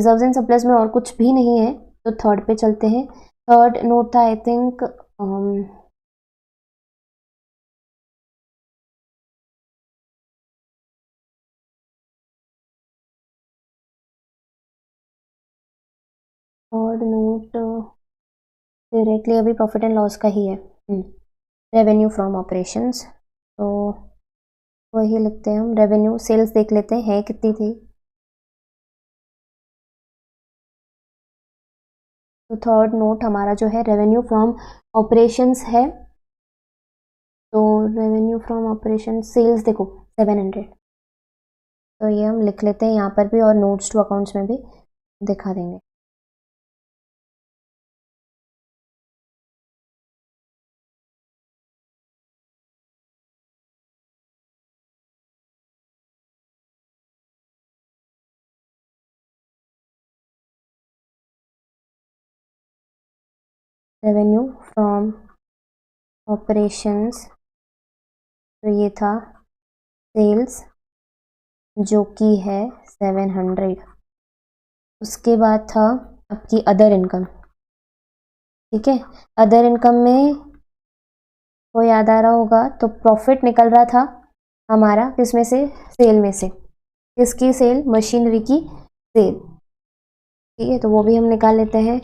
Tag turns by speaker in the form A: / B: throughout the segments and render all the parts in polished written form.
A: Reserves and surplus में और कुछ भी नहीं है, तो थर्ड पे चलते हैं। थर्ड नोट था I think third note directly अभी प्रॉफिट एंड लॉस का ही है, रेवेन्यू फ्रॉम ऑपरेशंस। तो वही लिखते हैं हम, रेवेन्यू सेल्स देख लेते हैं कितनी थी। तो थर्ड नोट हमारा जो है रेवेन्यू फ्रॉम ऑपरेशंस है। तो रेवेन्यू फ्रॉम ऑपरेशन सेल्स देखो 700, तो ये हम लिख लेते हैं यहाँ पर भी और नोट्स टू अकाउंट्स में भी दिखा देंगे। रेवेन्यू फ्रॉम ऑपरेशंस, तो ये था सेल्स जो कि है 700। उसके बाद था आपकी अदर इनकम, ठीक है। अदर इनकम में वो याद आ रहा होगा, तो प्रॉफिट निकल रहा था हमारा किसमें से, सेल में से। किसकी सेल, मशीनरी की सेल, ठीक है। तो वो भी हम निकाल लेते हैं।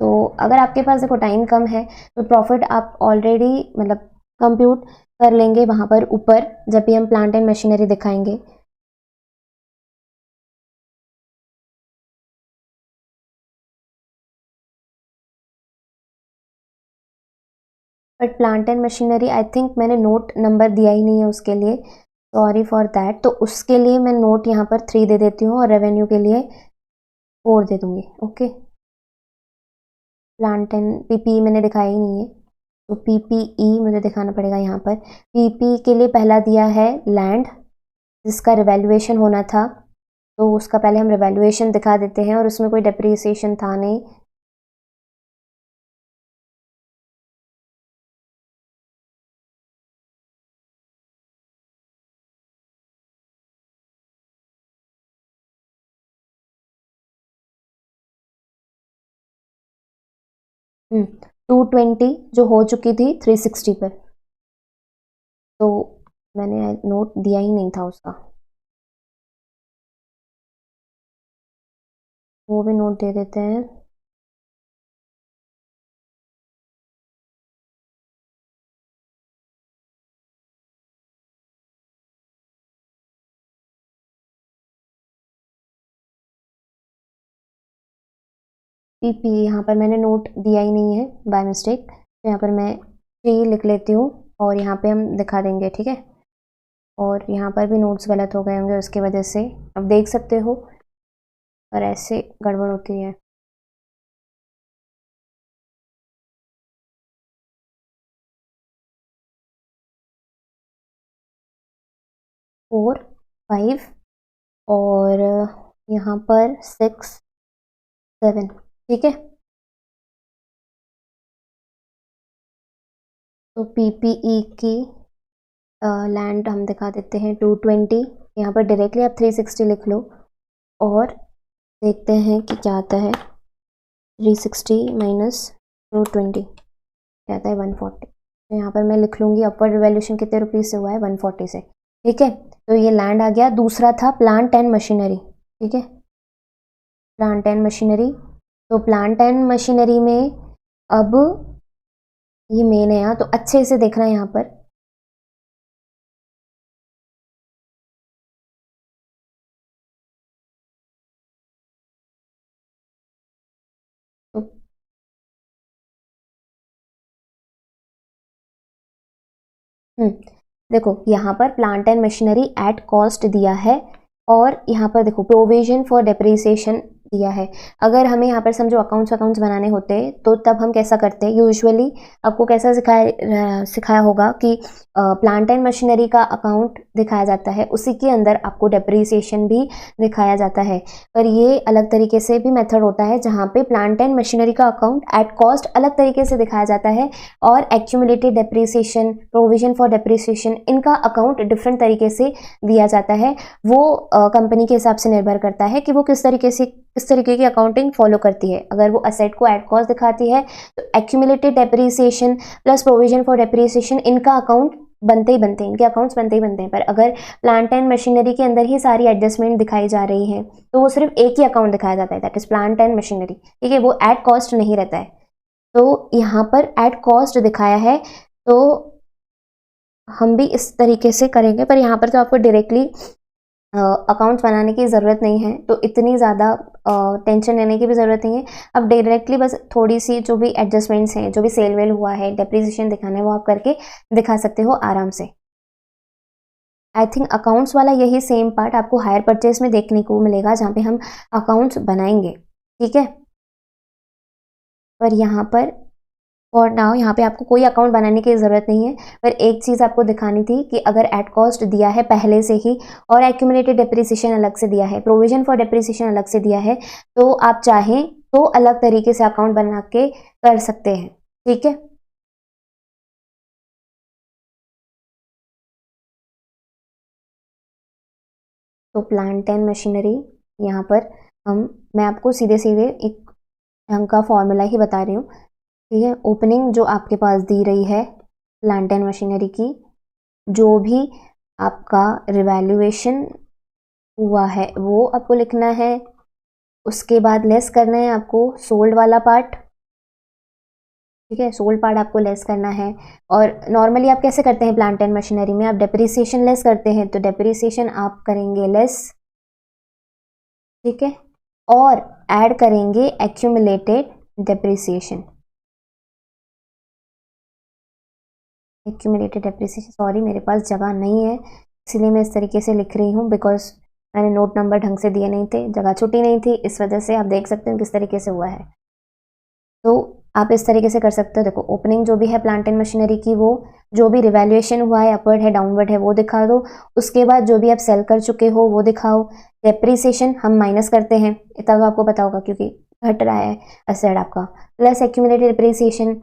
A: तो अगर आपके पास देखो टाइम कम है तो प्रॉफिट आप ऑलरेडी मतलब कंप्यूट कर लेंगे वहां पर ऊपर, जब भी हम प्लांट एंड मशीनरी दिखाएंगे। But plant and machinery I think मैंने नोट नंबर दिया ही नहीं है उसके लिए, सॉरी फॉर दैट। तो उसके लिए मैं नोट यहाँ पर 3 दे देती हूँ और रेवेन्यू के लिए 4 दे दूंगी, ओके। प्लांट एंड पीपीई मैंने दिखाया ही नहीं है, तो पीपीई मुझे दिखाना पड़ेगा यहाँ पर। पीपीई के लिए पहला दिया है लैंड, जिसका रिवैल्यूएशन होना था, तो उसका पहले हम रिवैल्यूएशन दिखा देते हैं, और उसमें कोई डेप्रिसिएशन था नहीं। हम्म 220 जो हो चुकी थी 360 पर, तो मैंने नोट दिया ही नहीं था उसका, वो भी नोट दे देते हैं। पीपी यहाँ पर मैंने नोट दिया ही नहीं है बाय मिस्टेक, तो यहाँ पर मैं 3 लिख लेती हूँ और यहाँ पे हम दिखा देंगे, ठीक है। और यहाँ पर भी नोट्स गलत हो गए होंगे उसकी वजह से, अब देख सकते हो, और ऐसे गड़बड़ होती है। फोर, 5 और यहाँ पर 6, 7, ठीक है। तो पीपीई की लैंड हम दिखा देते हैं 220, यहाँ पर डायरेक्टली आप 360 लिख लो और देखते हैं कि क्या आता है। 360 माइनस 220 क्या आता है, 140। तो यहाँ पर मैं लिख लूँगी अपवर्ड रिवैल्यूएशन कितने रुपीज़ से हुआ है, 140 से, ठीक है। तो ये लैंड आ गया। दूसरा था प्लांट एंड मशीनरी, ठीक है, प्लांट एंड मशीनरी। तो प्लांट एंड मशीनरी में अब ये मेन है यहाँ, तो अच्छे से देखना है यहाँ पर। तो देखो यहाँ पर plant and machinery at cost दिया है, और यहाँ पर देखो प्रोविजन फॉर डेप्रिसिएशन दिया है। अगर हमें यहाँ पर समझो अकाउंट्स बनाने होते तो तब हम कैसा करते हैं, यूजुअली आपको कैसा सिखाया होगा कि प्लांट एंड मशीनरी का अकाउंट दिखाया जाता है, उसी के अंदर आपको डेप्रीसिएशन भी दिखाया जाता है। पर ये अलग तरीके से भी मेथड होता है जहाँ पे प्लांट एंड मशीनरी का अकाउंट एट कॉस्ट अलग तरीके से दिखाया जाता है और accumulated depreciation, provision for depreciation, इनका अकाउंट डिफरेंट तरीके से दिया जाता है। वो कंपनी के हिसाब से निर्भर करता है कि वो किस तरीके की अकाउंटिंग फॉलो करती है। अगर वो असेट को एट कॉस्ट दिखाती है तो accumulated depreciation plus provision for depreciation, इनका अकाउंट बनते ही बनते हैं, इनके अकाउंट्स बनते ही बनते हैं। पर अगर प्लांट एंड मशीनरी के अंदर ही सारी एडजस्टमेंट दिखाई जा रही है तो वो सिर्फ एक ही अकाउंट दिखाया जाता है, that is plant and machinery, ठीक है, वो एट कॉस्ट नहीं रहता है। तो यहाँ पर एट कॉस्ट दिखाया है तो हम भी इस तरीके से करेंगे, पर यहाँ पर तो आपको डायरेक्टली अकाउंट्स बनाने की ज़रूरत नहीं है, तो इतनी ज़्यादा टेंशन लेने की भी ज़रूरत नहीं है। अब डायरेक्टली बस थोड़ी सी जो भी एडजस्टमेंट्स हैं, जो भी सेल वेल हुआ है, डेप्रीसिएशन दिखाना है, वो आप करके दिखा सकते हो आराम से। आई थिंक अकाउंट्स वाला यही सेम पार्ट आपको हायर परचेज में देखने को मिलेगा, जहाँ पे हम अकाउंट्स बनाएंगे, ठीक है। पर यहाँ पर और नाउ यहाँ पे आपको कोई अकाउंट बनाने की ज़रूरत नहीं है, पर एक चीज़ आपको दिखानी थी कि अगर एट कॉस्ट दिया है पहले से ही और एक्यूमुलेटेड डेप्रीसिएशन अलग से दिया है, प्रोविजन फॉर डेप्रीसिएशन अलग से दिया है, तो आप चाहें तो अलग तरीके से अकाउंट बना के कर सकते हैं, ठीक है। तो प्लांट एंड मशीनरी यहाँ पर मैं आपको सीधे सीधे एक ढंग का फॉर्मूला ही बता रही हूँ, ठीक है। ओपनिंग जो आपके पास दी रही है प्लांट एंड मशीनरी की, जो भी आपका रिवैल्यूएशन हुआ है वो आपको लिखना है, उसके बाद लेस करना है आपको सोल्ड वाला पार्ट, ठीक है, सोल्ड पार्ट आपको लेस करना है। और नॉर्मली आप कैसे करते हैं प्लांट एंड मशीनरी में, आप डेप्रीसिएशन लेस करते हैं, तो डेप्रीसिएशन आप करेंगे लेस, ठीक है, और ऐड करेंगे accumulated depreciation. Accumulated depreciation, sorry मेरे पास जगह नहीं है इसलिए मैं इस तरीके से लिख रही हूँ, बिकॉज मैंने नोट नंबर ढंग से दिए नहीं थे, जगह छुट्टी नहीं थी, इस वजह से आप देख सकते हो किस तरीके से हुआ है। तो आप इस तरीके से कर सकते हो। देखो ओपनिंग जो भी है प्लांट एंड मशीनरी की, वो जो भी रिवैल्यूएशन हुआ है, अपवर्ड है डाउनवर्ड है, वो दिखा दो। उसके बाद जो भी आप सेल कर चुके हो वो दिखाओ। डेप्रीसिएशन हम माइनस करते हैं, इतना तो आपको पता होगा क्योंकि घट रहा है असेट आपका, प्लस एक्यूमुलेटेड डेप्रीसिएशन।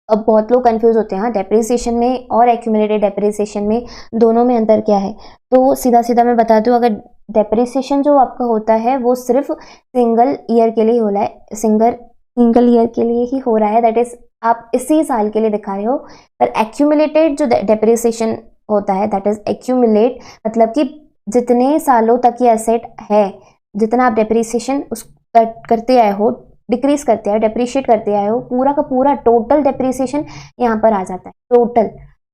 A: अब बहुत लोग कंफ्यूज होते हैं, हाँ, डेप्रीसिएशन में और एक्यूमुलेटेड डेप्रीसिएशन में दोनों में अंतर क्या है। तो सीधा सीधा मैं बता दूं, अगर डेप्रीसिएशन जो आपका होता है वो सिर्फ सिंगल ईयर के लिए हो रहा है, सिंगल ईयर के लिए ही हो रहा है, दैट इज आप इसी साल के लिए दिखा रहे हो। पर एक्यूमुलेटेड जो डेप्रीसिएशन होता है, दैट इज एक्यूमुलेट, मतलब कि जितने सालों तक ये एसेट है, जितना आप डेप्रीसिएशन उस करते आए हो, डिक्रीज करते आए, डेप्रीशिएट करते आए हो, पूरा का पूरा टोटल डेप्रीसिएशन यहाँ पर आ जाता है, टोटल।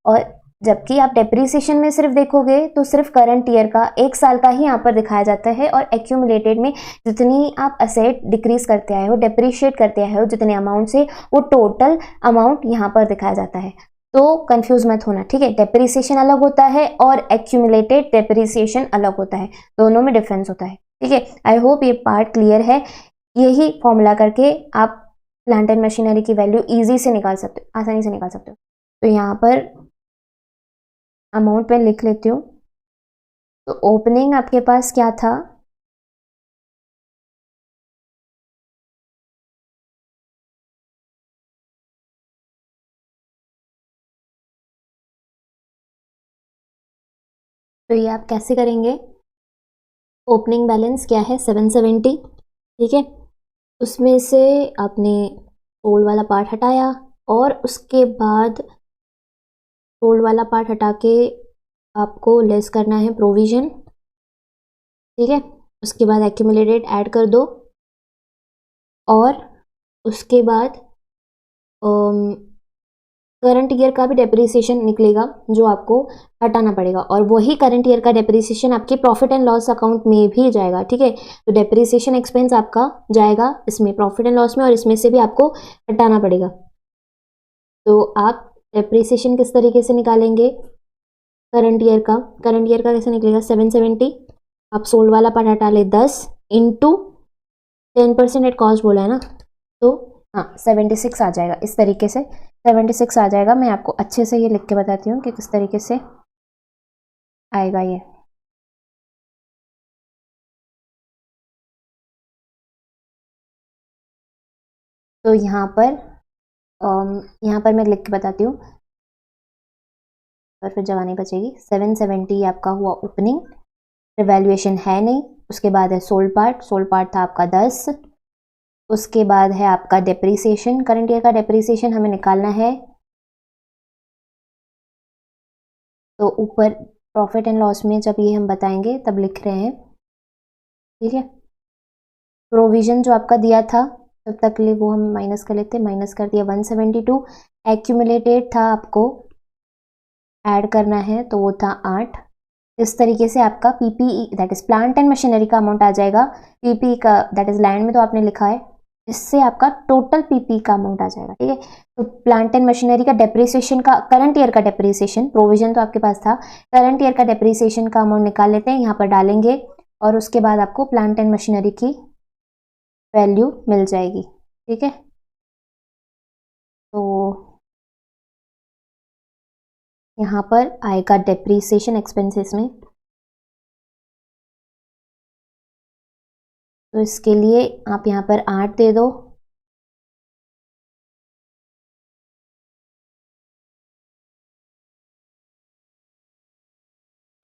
A: और जबकि आप डेप्रीसिएशन में सिर्फ देखोगे तो सिर्फ करंट ईयर का, एक साल का ही यहाँ पर दिखाया जाता है, और एक्यूमुलेटेड में जितनी आप असेट डिक्रीज करते आए हो, डेप्रीशिएट करते आए हो जितने अमाउंट से, वो टोटल अमाउंट यहाँ पर दिखाया जाता है। तो कंफ्यूज मत होना, ठीक है। डेप्रीसिएशन अलग होता है और एक्यूमुलेटेड डेप्रीसिएशन अलग होता है, दोनों में डिफरेंस होता है, ठीक है। आई होप ये पार्ट क्लियर है। यही फॉर्मूला करके आप प्लांट एंड मशीनरी की वैल्यू इजी से निकाल सकते हो, आसानी से निकाल सकते हो। तो यहाँ पर अमाउंट में लिख लेती हूँ। तो ओपनिंग आपके पास क्या था, तो ये आप कैसे करेंगे, ओपनिंग बैलेंस क्या है 770, ठीक है। उसमें से आपने सोल्ड वाला पार्ट हटाया और उसके बाद सोल्ड वाला पार्ट हटा के आपको लेस करना है प्रोविजन, ठीक है। उसके बाद एक्यूमुलेटेड ऐड कर दो और उसके बाद करंट ईयर का भी डेप्रीसिएशन निकलेगा जो आपको हटाना पड़ेगा, और वही करंट ईयर का डेप्रीसिएशन आपके प्रॉफिट एंड लॉस अकाउंट में भी जाएगा, ठीक है। तो डेप्रीसिएशन एक्सपेंस आपका जाएगा इसमें प्रॉफिट एंड लॉस में, और इसमें से भी आपको हटाना पड़ेगा। तो आप डेप्रीसिएशन किस तरीके से निकालेंगे, करंट ईयर का कैसे निकलेगा, 770, आप सोल्ड वाला पार्ट हटा ले 10 इंटू 10% एट कॉस्ट बोला है ना, तो हाँ 76 आ जाएगा। इस तरीके से 76 आ जाएगा। मैं आपको अच्छे से ये लिख के बताती हूँ कि किस तरीके से आएगा ये। तो यहाँ पर मैं लिख के बताती हूँ और फिर जगह नहीं बचेगी। 770 आपका हुआ ओपनिंग, रिवैल्यूएशन है नहीं। उसके बाद है सोल्ड पार्ट था आपका 10। उसके बाद है आपका डेप्रीसिएशन, करंट ईयर का डेप्रीसिएशन हमें निकालना है। तो ऊपर प्रॉफिट एंड लॉस में जब ये हम बताएंगे तब लिख रहे हैं, ठीक है। प्रोविजन जो आपका दिया था तब तक के लिए वो हम माइनस कर लेते हैं, माइनस कर दिया 172। एक्यूमुलेटेड था आपको ऐड करना है तो वो था 8। इस तरीके से आपका PPE that is plant and machinery का अमाउंट आ जाएगा। पीपीई का दैट इज लैंड में तो आपने लिखा है, इससे आपका टोटल पीपीई का अमाउंट आ जाएगा, ठीक है। तो प्लांट एंड मशीनरी का डेप्रीसिएशन का, करंट ईयर का डेप्रीसिएशन, प्रोविजन तो आपके पास था, करंट ईयर का डेप्रीसिएशन का अमाउंट निकाल लेते हैं, यहाँ पर डालेंगे और उसके बाद आपको प्लांट एंड मशीनरी की वैल्यू मिल जाएगी, ठीक है। तो यहाँ पर आएगा डेप्रीसिएशन एक्सपेंसेस में, तो इसके लिए आप यहाँ पर 8 दे दो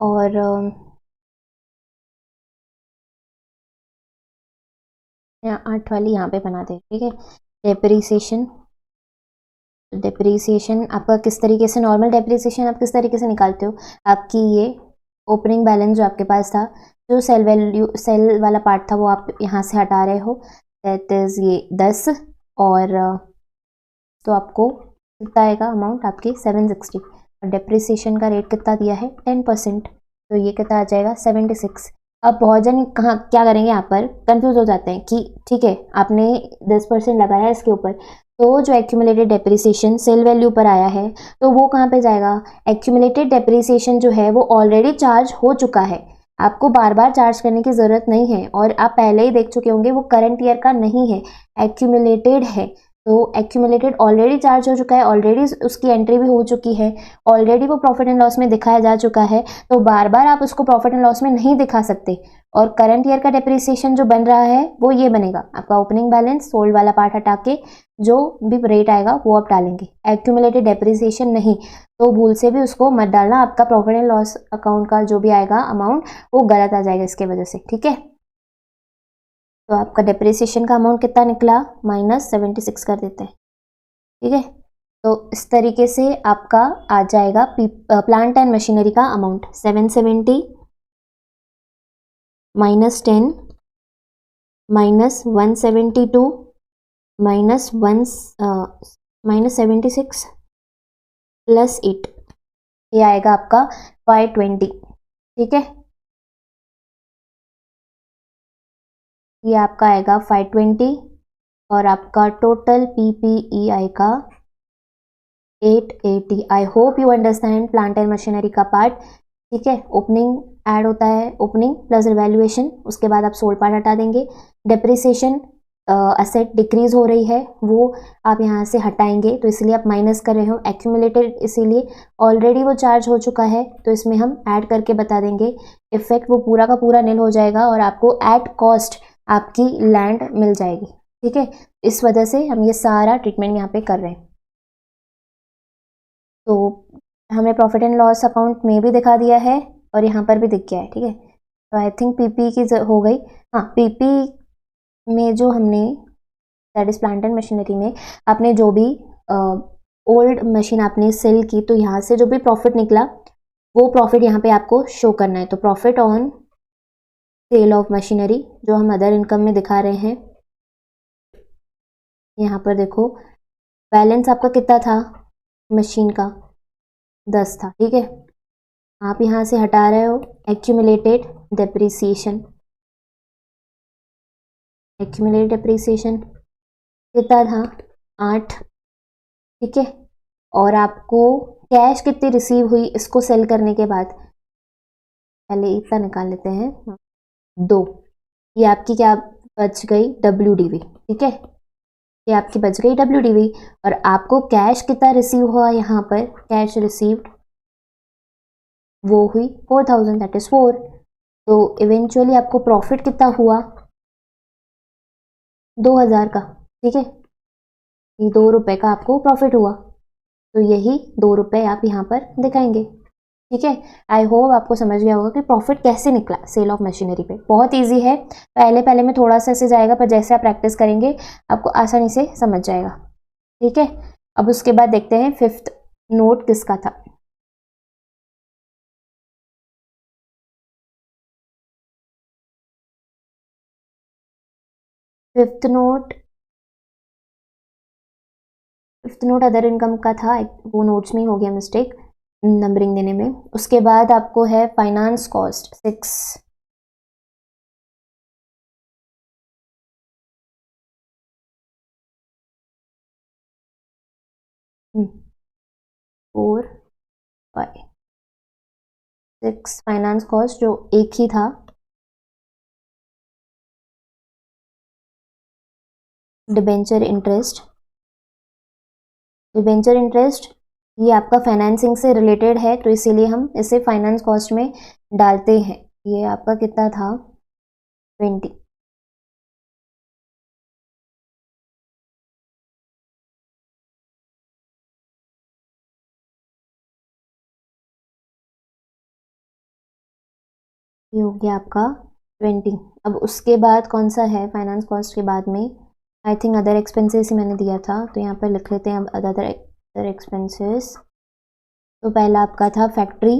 A: और यहाँ 8 वाली यहाँ पे बना दे, ठीक है। डेप्रीसिएशन, डेप्रीसिएशन आपका किस तरीके से, नॉर्मल डेप्रीसिएशन आप किस तरीके से निकालते हो, आपकी ये ओपनिंग बैलेंस जो आपके पास था, जो सेल वैल्यू, सेल वाला पार्ट था वो आप यहाँ से हटा रहे हो, दैट इज ये 10 और तो आपको कितना आएगा अमाउंट आपकी 760। और डेप्रिसिएशन का रेट कितना दिया है 10%, तो ये कितना आ जाएगा 76। अब बहुत जन कहाँ क्या करेंगे, यहाँ पर कंफ्यूज हो जाते हैं कि ठीक है आपने 10% लगाया इसके ऊपर, तो जो एक्यूमुलेटेड डेप्रिसिएशन सेल वैल्यू पर आया है तो वो कहाँ पे जाएगा। एक्यूमुलेटेड डेप्रिसिएशन जो है वो ऑलरेडी चार्ज हो चुका है, आपको बार बार चार्ज करने की ज़रूरत नहीं है, और आप पहले ही देख चुके होंगे वो करंट ईयर का नहीं है, एक्यूमुलेटेड है। तो एक्यूमुलेटेड ऑलरेडी चार्ज हो चुका है, ऑलरेडी उसकी एंट्री भी हो चुकी है, ऑलरेडी वो प्रॉफिट एंड लॉस में दिखाया जा चुका है, तो बार बार आप उसको प्रॉफिट एंड लॉस में नहीं दिखा सकते। और करंट ईयर का डेप्रिसिएशन जो बन रहा है वो ये बनेगा, आपका ओपनिंग बैलेंस सोल्ड वाला पार्ट हटा के जो भी रेट आएगा वो आप डालेंगे, एक्यूमुलेटेड डेप्रिसिएशन नहीं। तो भूल से भी उसको मत डालना, आपका प्रॉफिट एंड लॉस अकाउंट का जो भी आएगा अमाउंट वो गलत आ जाएगा इसके वजह से, ठीक है। तो आपका डेप्रिसिएशन का अमाउंट कितना निकला, -76 कर देते हैं, ठीक है। तो इस तरीके से आपका आ जाएगा प्लांट एंड मशीनरी का अमाउंट 770 -10 -172 -76 +8, ये आएगा आपका 520, ठीक है। ये आपका आएगा 520 और आपका टोटल पीपीई आएगा 880। I hope you understand plant and machinery का पार्ट, ठीक है। ओपनिंग ऐड होता है, ओपनिंग प्लस रिवैल्यूएशन, उसके बाद आप सोल्ड पार्ट हटा देंगे। डेप्रिसिएशन असेट डिक्रीज हो रही है वो आप यहाँ से हटाएंगे, तो इसलिए आप माइनस कर रहे हो। एक्यूमुलेटेड इसीलिए ऑलरेडी वो चार्ज हो चुका है, तो इसमें हम ऐड करके बता देंगे, इफेक्ट वो पूरा का पूरा नील हो जाएगा और आपको एट कॉस्ट आपकी लैंड मिल जाएगी, ठीक है। इस वजह से हम ये सारा ट्रीटमेंट यहाँ पे कर रहे हैं। तो हमें प्रॉफिट एंड लॉस अकाउंट में भी दिखा दिया है और यहाँ पर भी दिख गया है, ठीक है। तो आई थिंक पीपी की हो गई। हाँ, पीपी में जो हमने that is plant and machinery में आपने जो भी ओल्ड मशीन आपने सेल की, तो यहाँ से जो भी प्रॉफिट निकला वो प्रॉफिट यहाँ पे आपको शो करना है। तो profit on sale of machinery जो हम अदर इनकम में दिखा रहे हैं, यहाँ पर देखो बैलेंस आपका कितना था मशीन का 10 था, ठीक है। आप यहाँ से हटा रहे हो एक्यूमुलेटेड डेप्रिसिएशन, एक्यूमुलेटेड डेप्रिसिएशन कितना था 8, ठीक है। और आपको कैश कितनी रिसीव हुई इसको सेल करने के बाद, पहले इतना निकाल लेते हैं 2, ये आपकी क्या बच गई WDV, ठीक है, ये आपकी बच गई WDV। और आपको कैश कितना रिसीव हुआ यहाँ पर, कैश रिसीव्ड वो हुई 4000, दैट इज 4। तो इवेंचुअली आपको प्रॉफिट कितना हुआ, 2000 का, ठीक है, ये 2 रुपए का आपको प्रॉफिट हुआ। तो यही 2 रुपए आप यहाँ पर दिखाएंगे, ठीक है। आई होप आपको समझ गया होगा कि प्रॉफिट कैसे निकला सेल ऑफ मशीनरी पे। बहुत इजी है, पहले पहले में थोड़ा सा ऐसे जाएगा, पर जैसे आप प्रैक्टिस करेंगे आपको आसानी से समझ जाएगा, ठीक है। अब उसके बाद देखते हैं फिफ्थ नोट किसका था। फिफ्थ नोट अदर इनकम का था, वो नोट्स में ही हो गया मिस्टेक नंबरिंग देने में। उसके बाद आपको है फाइनेंस कॉस्ट 6, 4, 5, 6 फाइनेंस कॉस्ट जो एक ही था। डिबेंचर इंटरेस्ट, डिबेंचर इंटरेस्ट ये आपका फाइनेंसिंग से रिलेटेड है, तो इसीलिए हम इसे फाइनेंस कॉस्ट में डालते हैं। ये आपका कितना था, 20। ये हो गया आपका 20। अब उसके बाद कौन सा है फाइनेंस कॉस्ट के बाद में, आई थिंक अदर एक्सपेंसेस ही मैंने दिया था, तो यहाँ पर लिख लेते हैं अब अदर एक्सपेंसेस। तो पहला आपका था फैक्ट्री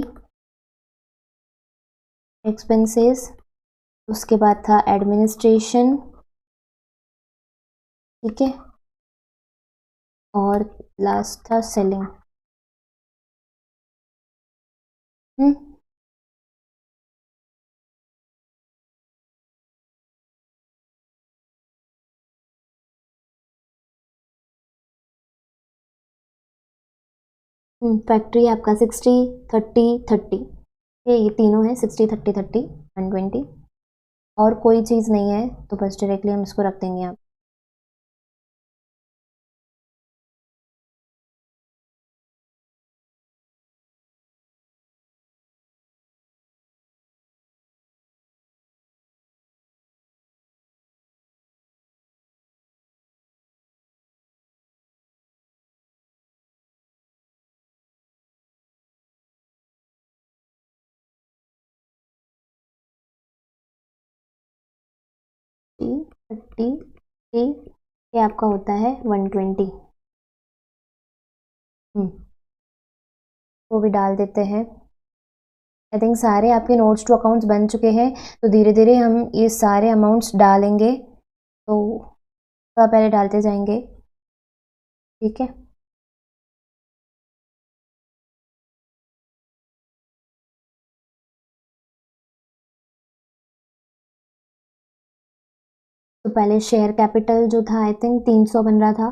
A: एक्सपेंसेस, उसके बाद था एडमिनिस्ट्रेशन, ठीक है, और लास्ट था सेलिंग। फैक्ट्री आपका 60, 30, 30, ये तीनों है, 60, 30, 30, 120। और कोई चीज़ नहीं है तो बस डायरेक्टली हम इसको रख देंगे आप। थर्टी, ये आपका होता है 120। वो भी डाल देते हैं। आई थिंक सारे आपके नोट्स टू अकाउंट्स बन चुके हैं, तो धीरे धीरे हम ये सारे अमाउंट्स डालेंगे, तो पहले डालते जाएंगे, ठीक है। तो पहले शेयर कैपिटल जो था आई थिंक 300 बन रहा था।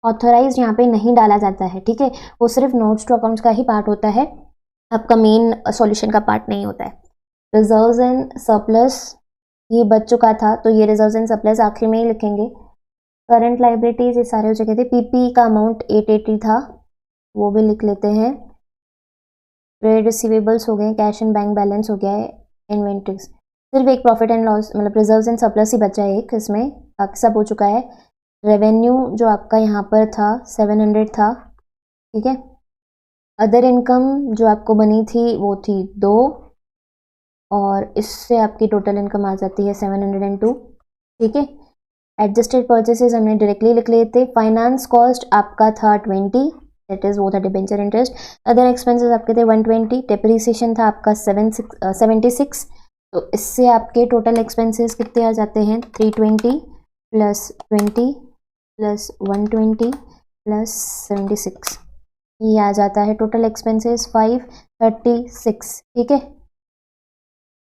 A: ऑथोराइज यहाँ पे नहीं डाला जाता है, ठीक है, वो सिर्फ नोट्स टू अकाउंट्स का ही पार्ट होता है, आपका मेन सॉल्यूशन का पार्ट नहीं होता है। रिजर्व्स एंड सरप्लस ये बच चुका था, तो ये रिजर्व्स एंड सरप्लस आखिर में ही लिखेंगे। करंट लाइबिलिटीज ये सारे हो चुके थे। पीपी का अमाउंट 880 था, वो भी लिख लेते हैं। ट्रेड रिसीवेबल्स हो गए, कैश एंड बैंक बैलेंस हो गया है, इन्वेंट्रीज सिर्फ एक प्रॉफिट एंड लॉस मतलब रिजर्व्स एंड सरप्लस ही बचा है एक इसमें, बाकी सब हो चुका है। रेवेन्यू जो आपका यहाँ पर था 700 था, ठीक है। अदर इनकम जो आपको बनी थी वो थी 2, और इससे आपकी टोटल इनकम आ जाती है 702, ठीक है। एडजस्टेड परचेसेस हमने डायरेक्टली लिख लिए थे। फाइनेंस कॉस्ट आपका था 20, दैट इज वो था डिबेंचर इंटरेस्ट। अदर एक्सपेंसेस आपके थे 120, डेप्रिसिएशन था आपका 76। तो इससे आपके टोटल एक्सपेंसेस कितने आ जाते हैं, 320 प्लस 20 प्लस 120 प्लस 76, ये आ जाता है टोटल एक्सपेंसेस 536, ठीक है।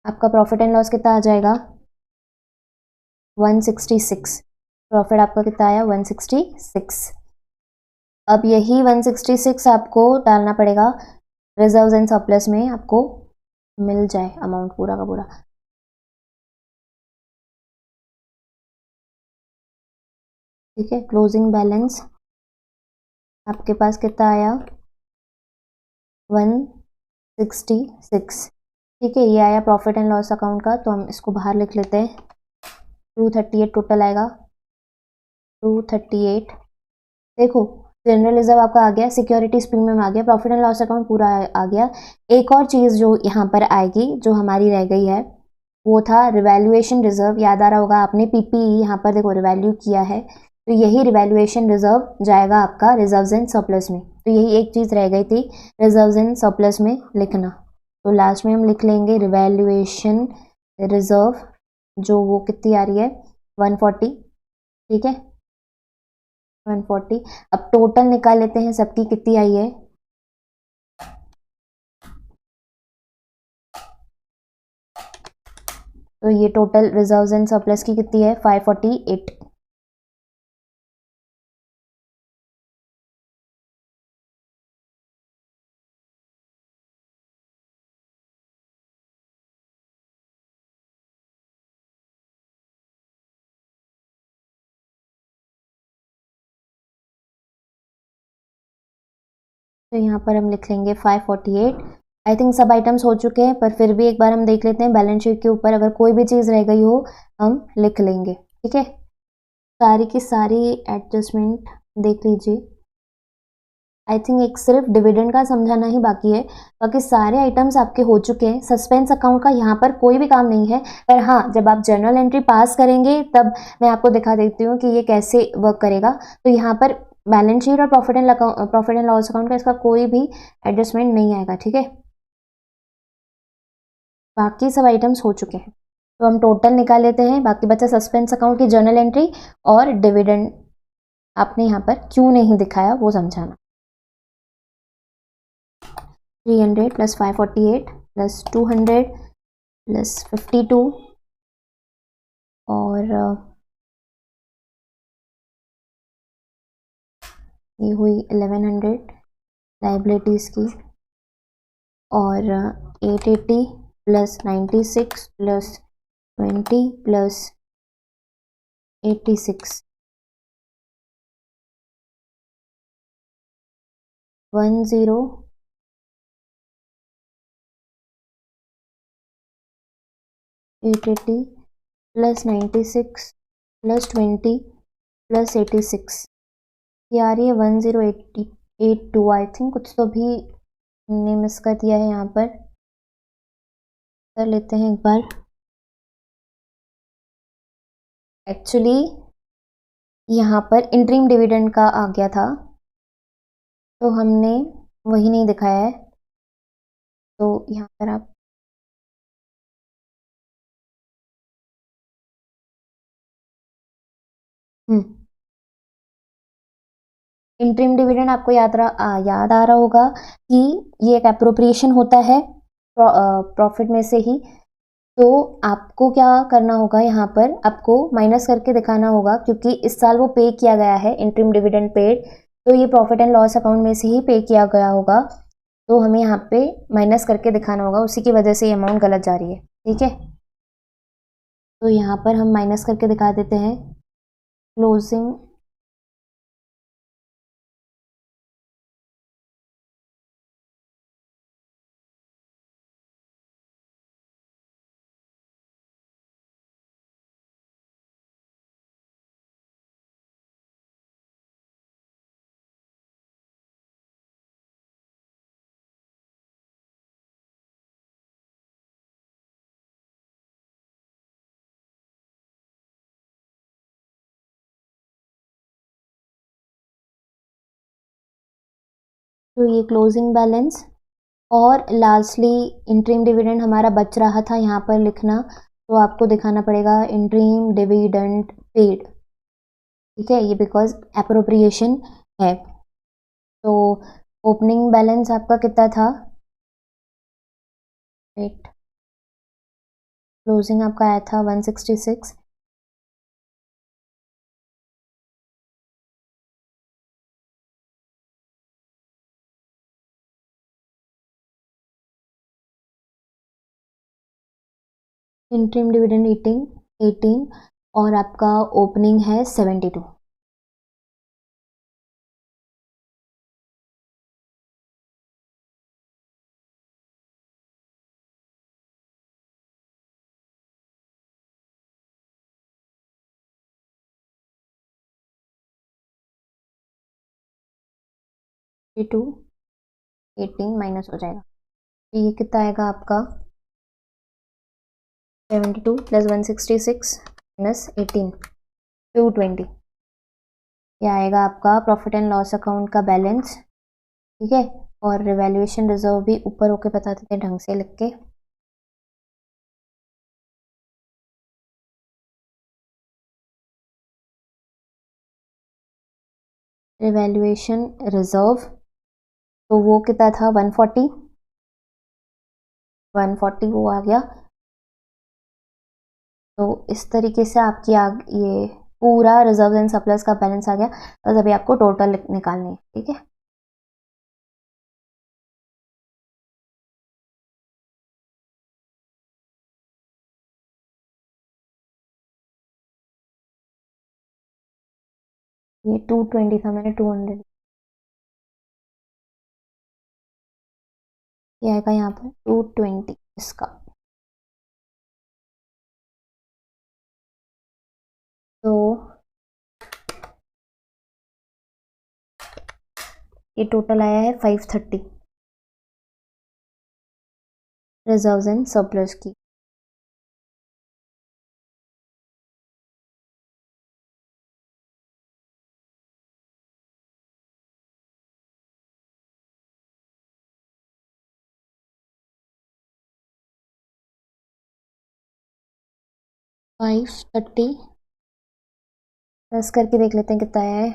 A: आपका प्रॉफिट एंड लॉस कितना आ जाएगा, 166। प्रॉफिट आपका कितना आया, 166। अब यही 166 आपको डालना पड़ेगा रिजर्व्स एंड सरप्लस में, आपको मिल जाए अमाउंट पूरा का पूरा। ठीक है। क्लोजिंग बैलेंस आपके पास कितना आया, 166। ठीक है, ये आया प्रॉफिट एंड लॉस अकाउंट का, तो हम इसको बाहर लिख लेते हैं। 238 टोटल आएगा, 238। देखो जनरल रिजर्व आपका आ गया, सिक्योरिटीज प्रीमियम आ गया, प्रॉफिट एंड लॉस अकाउंट पूरा आ गया। एक और चीज़ जो यहाँ पर आएगी जो हमारी रह गई है वो था रिवैल्यूएशन रिजर्व। याद आ रहा होगा आपने, पीपीई यहाँ पर देखो रिवैल्यू किया है, तो यही रिवैल्यूएशन रिजर्व जाएगा आपका रिजर्व्स एंड सरप्लस में। तो यही एक चीज़ रह गई थी रिजर्व्स एंड सरप्लस में लिखना, तो लास्ट में हम लिख लेंगे रिवैल्यूएशन रिजर्व, जो वो कितनी आ रही है 140। ठीक है 140। अब टोटल निकाल लेते हैं सबकी कितनी आई है। तो ये टोटल रिजर्व्स एंड सरप्लस की कितनी है 548। तो यहाँ पर हम लिख लेंगे 548। आई थिंक सब आइटम्स हो चुके हैं, पर फिर भी एक बार हम देख लेते हैं बैलेंस शीट के ऊपर अगर कोई भी चीज़ रह गई हो हम लिख लेंगे। ठीक है, सारी की सारी एडजस्टमेंट देख लीजिए। आई थिंक एक सिर्फ डिविडेंड का समझाना ही बाकी है, बाकी सारे आइटम्स आपके हो चुके हैं। सस्पेंस अकाउंट का यहाँ पर कोई भी काम नहीं है, पर हाँ जब आप जर्नल एंट्री पास करेंगे तब मैं आपको दिखा देती हूँ कि ये कैसे वर्क करेगा। तो यहाँ पर बैलेंस शीट और प्रॉफिट एंड लॉस अकाउंट का इसका कोई भी एडजस्टमेंट नहीं आएगा। ठीक है, बाकी सब आइटम्स हो चुके हैं, तो हम टोटल निकाल लेते हैं। बाकी बचा सस्पेंस अकाउंट की जर्नल एंट्री और डिविडेंड आपने यहाँ पर क्यों नहीं दिखाया वो समझाना। 300 प्लस 548 प्लस 200 प्लस 52 और ये हुई 1100 लाइबिलिटीज़ की, और 880 plus 96 plus 20 plus 86 10 880 plus 96 plus 20 plus 86, ये आ रही है 1082। आई थिंक कुछ तो भी हमने मिस कर दिया है, यहाँ पर कर लेते हैं एक बार। एक्चुअली यहाँ पर इंटरिम डिविडेंड का आ गया था, तो हमने वही नहीं दिखाया है, तो यहाँ पर आप इंटरिम डिविडेंड आपको याद आ रहा होगा कि ये एक अप्रोप्रिएशन होता है प्रॉफिट में से ही। तो आपको क्या करना होगा, यहाँ पर आपको माइनस करके दिखाना होगा, क्योंकि इस साल वो पे किया गया है इंटरिम डिविडेंड पेड, तो ये प्रॉफिट एंड लॉस अकाउंट में से ही पे किया गया होगा, तो हमें यहाँ पे माइनस करके दिखाना होगा, उसी की वजह से ये अमाउंट गलत जा रही है। ठीक है, तो यहाँ पर हम माइनस करके दिखा देते हैं। क्लोजिंग तो ये क्लोजिंग बैलेंस और लास्टली इंटरिम डिविडेंड हमारा बच रहा था यहाँ पर लिखना, तो आपको दिखाना पड़ेगा इंटरिम डिविडेंड पेड। ठीक है, ये बिकॉज अप्रोप्रिएशन है। तो ओपनिंग बैलेंस आपका कितना था 8, क्लोजिंग आपका आया था 166। इंटरिम डिविडेंड 18 और आपका ओपनिंग है 72। 52 18 माइनस हो जाएगा, तो ये कितना आएगा आपका 72 प्लस 166 माइनस 18 220। ये आएगा आपका प्रॉफिट एंड लॉस अकाउंट का बैलेंस, ठीक है। और रिवैल्यूएशन रिजर्व भी ऊपर होके बता देते हैं ढंग से लिख के। रिवैल्यूएशन रिजर्व तो वो कितना था 140 वो आ गया। तो इस तरीके से आपकी ये पूरा रिजर्व एंड सरप्लस का बैलेंस आ गया। बस अभी आपको टोटल निकालनी है, ठीक है। ये 220 था, मैंने 200, ये आएगा यहाँ पर 220 इसका। तो ये टोटल आया है 530 रिजर्व्स एंड सरप्लस की। फाइव थर्टी प्लस करके देख लेते हैं कितना आया है।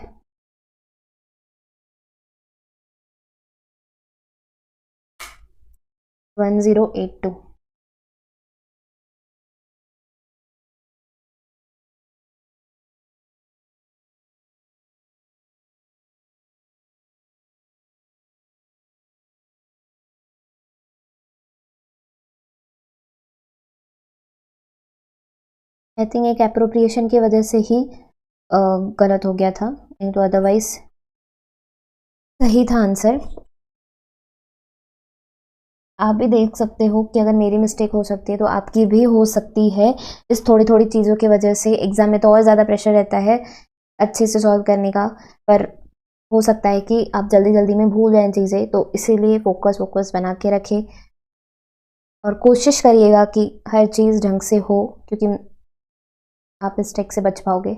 A: 1082। आई थिंक एक एप्रोप्रिएशन की वजह से ही गलत हो गया था, नहीं तो अदरवाइज सही था आंसर। आप भी देख सकते हो कि अगर मेरी मिस्टेक हो सकती है तो आपकी भी हो सकती है। इस थोड़ी थोड़ी चीज़ों की वजह से एग्ज़ाम में तो और ज़्यादा प्रेशर रहता है अच्छे से सॉल्व करने का, पर हो सकता है कि आप जल्दी जल्दी में भूल जाएं चीज़ें, तो इसीलिए फोकस बना के रखें और कोशिश करिएगा कि हर चीज़ ढंग से हो, क्योंकि आप मिस्टेक से बच पाओगे।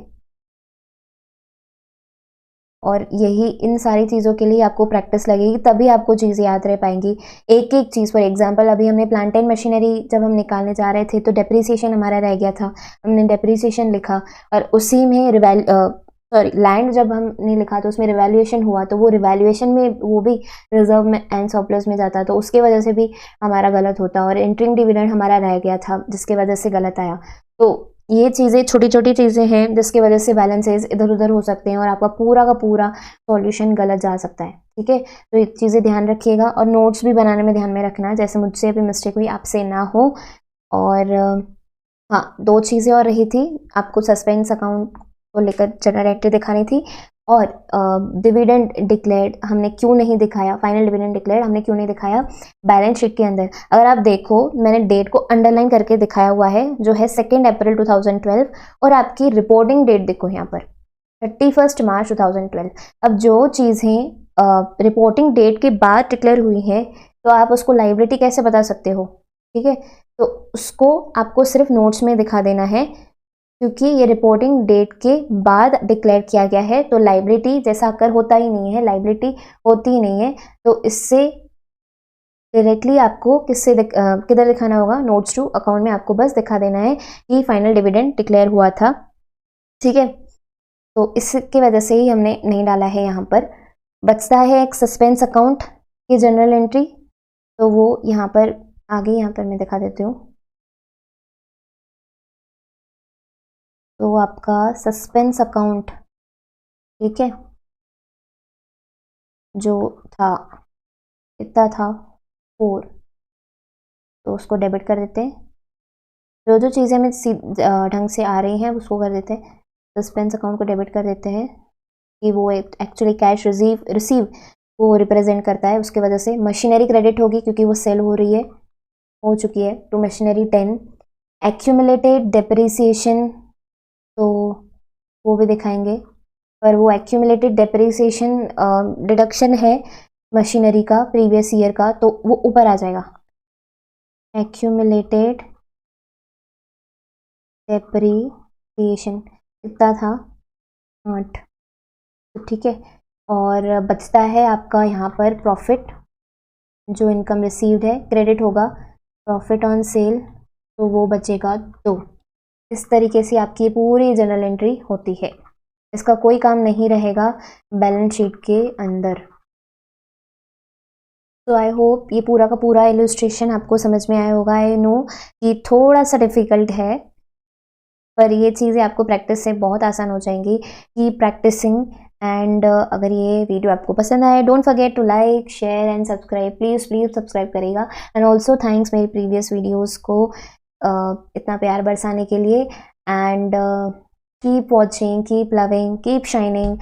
A: और यही इन सारी चीज़ों के लिए आपको प्रैक्टिस लगेगी, तभी आपको चीज़ें याद रह पाएंगी। एक एक चीज़, फॉर एग्जांपल अभी हमने प्लांटेन मशीनरी जब हम निकालने जा रहे थे तो डेप्रिसिएशन हमारा रह गया था, हमने डेप्रिसिएशन लिखा और उसी में लैंड जब हमने लिखा तो उसमें रिवैल्यूएशन हुआ, तो वो रिवैल्यूएशन में वो भी रिजर्व में एंड सरप्लस में जाता, तो उसके वजह से भी हमारा गलत होता और एंट्रिंग डिविडेंड हमारा रह गया था जिसके वजह से गलत आया। तो ये चीज़ें छोटी छोटी चीज़ें हैं जिसकी वजह से बैलेंसेस इधर उधर हो सकते हैं और आपका पूरा का पूरा सॉल्यूशन गलत जा सकता है, ठीक है। तो ये चीज़ें ध्यान रखिएगा और नोट्स भी बनाने में ध्यान में रखना, जैसे मुझसे अभी मिस्टेक हुई आपसे ना हो। और हाँ, दो चीज़ें और रही थी, आपको सस्पेंस अकाउंट को लेकर जनरल एंट्री दिखानी थी और डिविडेंड डिक्लेयर्ड हमने क्यों नहीं दिखाया, फाइनल डिविडेंड डिक्लेयर्ड हमने क्यों नहीं दिखाया बैलेंस शीट के अंदर। अगर आप देखो मैंने डेट को अंडरलाइन करके दिखाया हुआ है जो है 2 अप्रैल 2012 और आपकी रिपोर्टिंग डेट देखो यहाँ पर 31 मार्च 2012। अब जो चीज़ें रिपोर्टिंग डेट के बाद डिक्लेयर हुई हैं तो आप उसको लाइबिलिटी कैसे बता सकते हो, ठीक है। तो उसको आपको सिर्फ नोट्स में दिखा देना है, क्योंकि ये रिपोर्टिंग डेट के बाद डिक्लेयर किया गया है, तो लाइबिलिटी जैसा अकर होता ही नहीं है, लाइबिलिटी होती ही नहीं है। तो इससे डायरेक्टली आपको किधर दिखाना होगा, नोट्स टू अकाउंट में आपको बस दिखा देना है कि फाइनल डिविडेंड डिक्लेयर हुआ था, ठीक है। तो इसकी वजह से ही हमने नहीं डाला है यहाँ पर। बचता है एक सस्पेंस अकाउंट की जनरल एंट्री, तो वो यहाँ पर आगे यहाँ पर मैं दिखा देती हूँ। तो आपका सस्पेंस अकाउंट, ठीक है, जो था कितना था 4, तो उसको डेबिट कर देते हैं। जो जो चीज़ें में ढंग से आ रही हैं उसको कर देते हैं, सस्पेंस अकाउंट को डेबिट कर देते हैं कि वो एक्चुअली कैश रिसीव वो रिप्रेजेंट करता है, उसकी वजह से मशीनरी क्रेडिट होगी क्योंकि वो सेल हो रही है, हो चुकी है, टू मशीनरी 10। एक्यूमुलेटेड डेप्रिसिएशन तो वो भी दिखाएंगे, पर वो एक्यूमुलेटेड डेप्रिसिएशन डिडक्शन है मशीनरी का प्रीवियस ईयर का, तो वो ऊपर आ जाएगा। एक्यूमुलेटेड डेप्रिसिएशन कितना था, 8। तो ठीक है, और बचता है आपका यहाँ पर प्रॉफिट, जो इनकम रिसीव्ड है क्रेडिट होगा, प्रॉफिट ऑन सेल, तो वो बचेगा 2। इस तरीके से आपकी ये पूरी जर्नल एंट्री होती है। इसका कोई काम नहीं रहेगा बैलेंस शीट के अंदर। तो आई होप ये पूरा का पूरा इलस्ट्रेशन आपको समझ में आया होगा। आई नो ये थोड़ा सा डिफ़िकल्ट है, पर ये चीज़ें आपको प्रैक्टिस से बहुत आसान हो जाएंगी। की प्रैक्टिसिंग। एंड अगर ये वीडियो आपको पसंद आए, don't forget to like share and subscribe, please please subscribe करेगा। एंड ऑल्सो थैंक्स मेरी प्रीवियस वीडियोज़ को इतना प्यार बरसाने के लिए। And keep watching, keep loving, keep shining,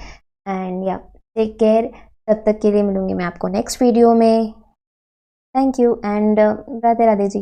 A: and yeah take care. तब तक के लिए मिलूंगी मैं आपको नेक्स्ट वीडियो में। Thank you and Radhe Radhe ji.